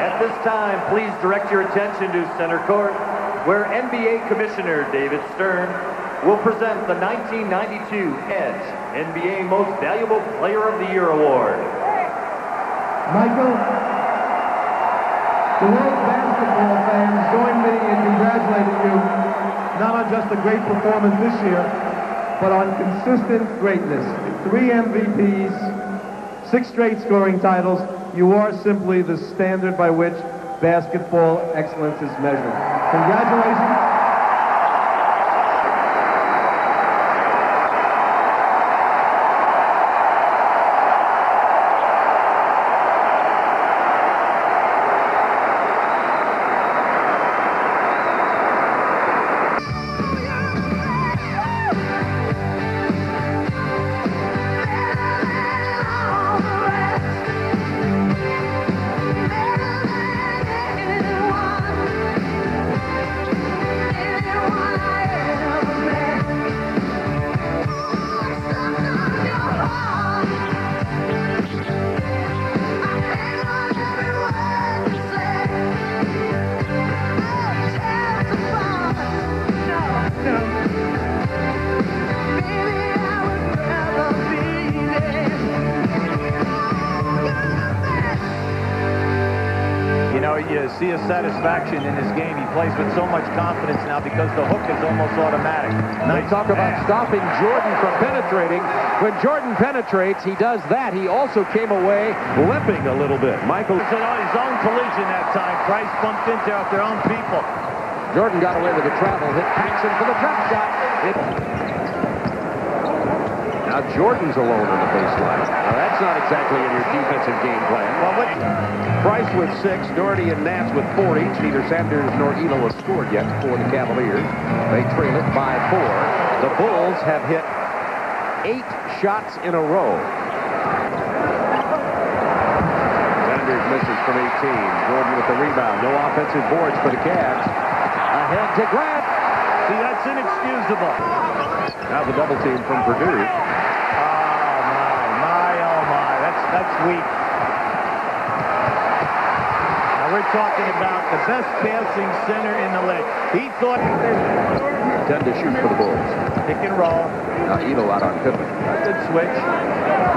At this time, please direct your attention to center court, where NBA Commissioner David Stern will present the 1992 Edge NBA Most Valuable Player of the Year Award. Michael, the world's basketball fans join me in congratulating you not on just a great performance this year, but on consistent greatness. 3 MVPs, 6 straight scoring titles. You are simply the standard by which basketball excellence is measured. Congratulations. You see a satisfaction in his game. He plays with so much confidence now because the hook is almost automatic. They talk about stopping Jordan from penetrating. When Jordan penetrates, he does that. He also came away limping a little bit. Michael. It's his own collision that time. Price bumped into their own people. Jordan got away with the travel. Hit Paxson for the drop shot. Now Jordan's alone on the baseline. Now that's not exactly in your defensive game plan. Well, Price with 6, Doherty and Nance with 4 each. Neither Sanders nor Elo has scored yet for the Cavaliers. They trail it by 4. The Bulls have hit 8 shots in a row. Sanders misses from 18. Jordan with the rebound. No offensive boards for the Cavs. Ahead to Grant. See, that's inexcusable. Now the double team from Purdue. Oh my. That's weak. We're talking about the best passing center in the league. He thought 10 to shoot for the Bulls. Pick and roll. Now Elo out on Pittman. Good switch.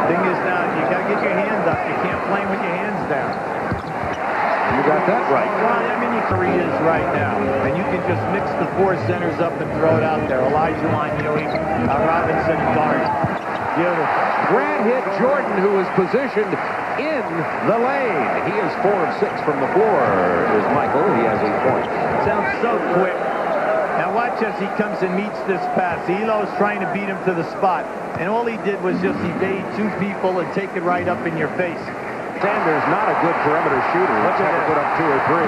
Thing is now, you got to get your hands up. You can't play with your hands down. You got that right. Well, I mean, your career is right now. And you can just mix the 4 centers up and throw it out there. Elijah Line, Robinson, and Garden. Beautiful. Grant hit Jordan, who was positioned in the lane. He is 4 of 6 from the floor. Is Michael. He has 8 points. Sounds so quick. Now watch as he comes and meets this pass. Elo's trying to beat him to the spot. And all he did was just evade 2 people and take it right up in your face. Sanders not a good perimeter shooter. Let's have to put up 2 or 3.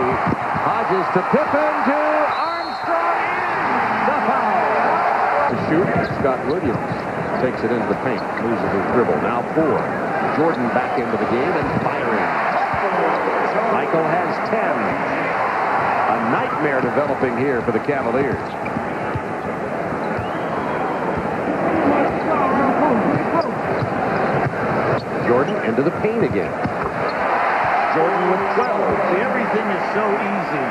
Hodges to Pippen to Armstrong. The foul. To shoot, Scott Williams takes it into the paint. Loses his dribble. Now 4. Jordan back into the game and firing. Michael has 10. A nightmare developing here for the Cavaliers. Jordan into the paint again. Jordan with 12. See, everything is so easy.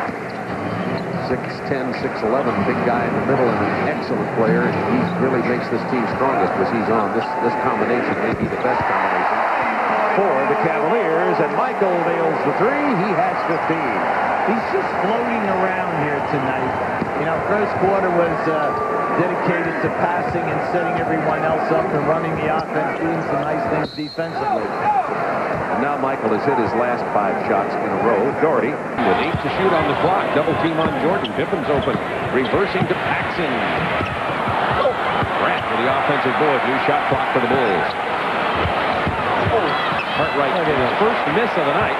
6'10", 6'11", big guy in the middle and an excellent player. He really makes this team strongest because he's on. This combination may be the best combination for the Cavaliers, and Michael nails the 3. He has 15. He's just floating around here tonight. You know, first quarter was dedicated to passing and setting everyone else up and running the offense, doing some nice things defensively. And now Michael has hit his last 5 shots in a row. Doherty with 8 to shoot on the clock. Double team on Jordan. Pippen's open. Reversing to Paxson. Grant with the offensive board. New shot clock for the Bulls. Cartwright his first miss of the night.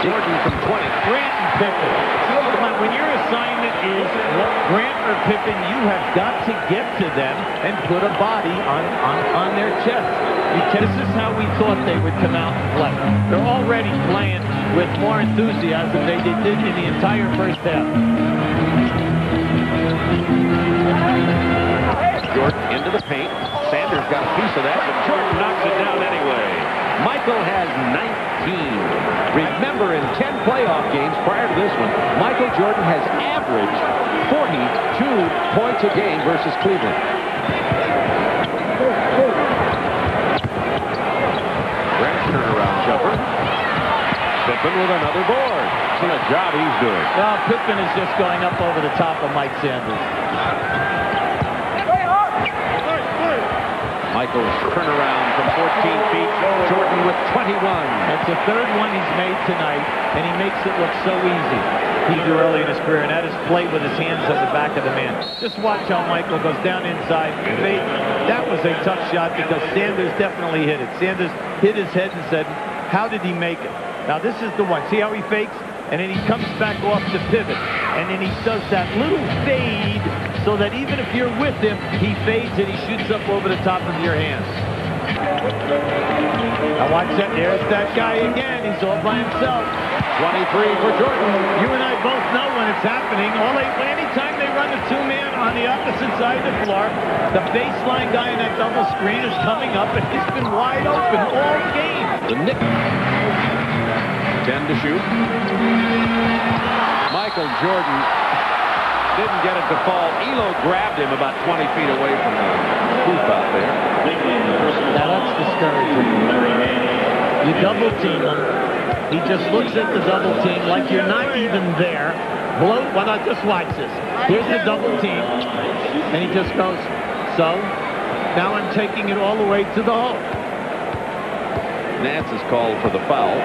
Jordan from 20. Grant and Pippen. When your assignment is Grant or Pippen, you have got to get to them and put a body on their chest. Because this is how we thought they would come out and play. They're already playing with more enthusiasm than they did in the entire first half. Jordan into the paint. Sanders got a piece of that, but Jordan knocks it down anyway. Michael has 19. Remember, in 10 playoff games prior to this one, Michael Jordan has averaged 42 points a game versus Cleveland. Grant turnaround jumper. Pippen with another board. What a job he's doing. Well, Pippen is just going up over the top of Mike Sanders. Michael's turnaround from 14 feet. Jordan with 21. That's the third one he's made tonight, and he makes it look so easy. He grew early in his career, and that is play with his hands on the back of the man. Just watch how Michael goes down inside. That was a tough shot because Sanders definitely hit it. Sanders hit his head and said, how did he make it? Now, this is the one. See how he fakes? And then he comes back off to pivot. And then he does that little fade so that even if you're with him, he fades and he shoots up over the top of your hands. Now watch that. There's that guy again. He's all by himself. 23 for Jordan. You and I both know when it's happening. Anytime they run the two-man on the opposite side of the floor, the baseline guy in that double screen is coming up, and he's been wide open all game. The Knicks 10 to shoot. Michael Jordan didn't get it to fall. Elo grabbed him about 20 feet away from the hoop out there. Now that's discouraging. You double team him. He just looks at the double team like you're not even there. Why not just watch this? Here's the double team. And he just goes, so now I'm taking it all the way to the hole. Nance is called for the foul.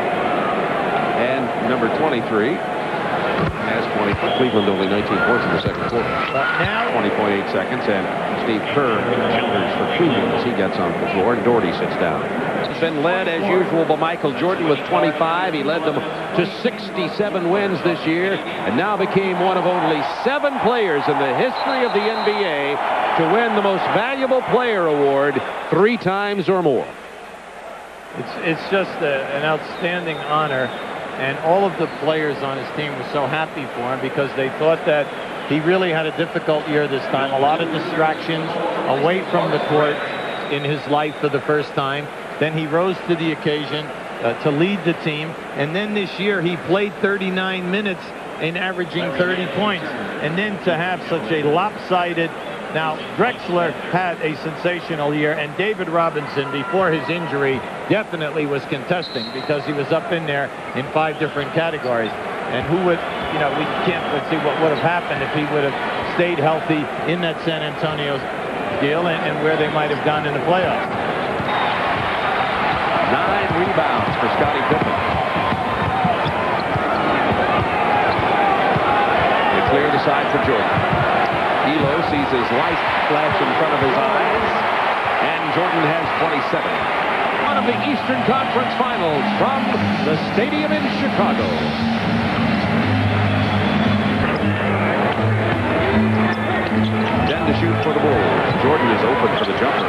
And number 23 has 20 for Cleveland, only 19 points in the second quarter. But now 20.8 seconds, and Steve Kerr enters for Cleveland as he gets on the floor, and Doherty sits down. He's been led, as usual, by Michael Jordan with 25. He led them to 67 wins this year, and now became one of only 7 players in the history of the NBA to win the Most Valuable Player award 3 times or more. It's just an outstanding honor. And all of the players on his team were so happy for him because they thought that he really had a difficult year this time. A lot of distractions away from the court in his life for the first time. Then he rose to the occasion to lead the team. And then this year he played 39 minutes and averaging 30 points. And then to have such a lopsided... Now, Drexler had a sensational year, and David Robinson, before his injury, definitely was contesting because he was up in there in 5 different categories. And who would, we can't see what would have happened if he would have stayed healthy in that San Antonio deal and where they might have gone in the playoffs. 9 rebounds for Scottie Pippen. They clear the side for Jordan. Elo sees his light flash in front of his eyes, and Jordan has 27. One of the Eastern Conference Finals from the stadium in Chicago. Then to shoot for the Bulls. Jordan is open for the jumper.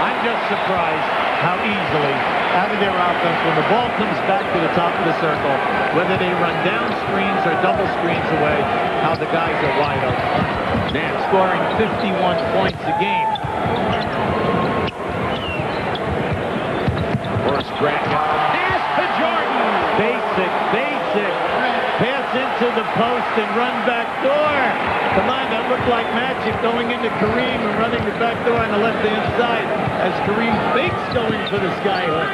I'm just surprised how easily out of their offense when the ball comes back to the top of the circle, whether they run down screens or double screens away, how the guys are wide open. Nance scoring 51 points a game. First Grant. Pass to Jordan. Basic. Pass into the post and run back door. Come on, that looked like magic going into Kareem and running the back door on the left-hand side as Kareem fakes going for the skyhook.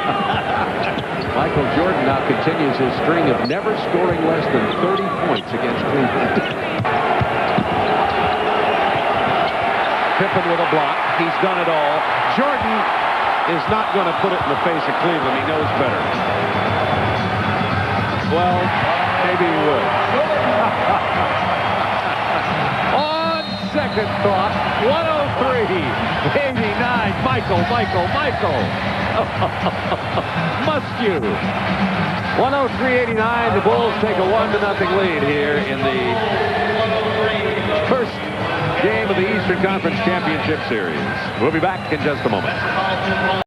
Michael Jordan now continues his string of never scoring less than 30 points against Cleveland. Pippen with a block. He's done it all. Jordan is not going to put it in the face of Cleveland. He knows better. Well, maybe he would. On second thought, 103-89. Michael. Must you? 103-89. The Bulls take a 1-0 lead here in the first game of the Eastern Conference Championship Series. We'll be back in just a moment.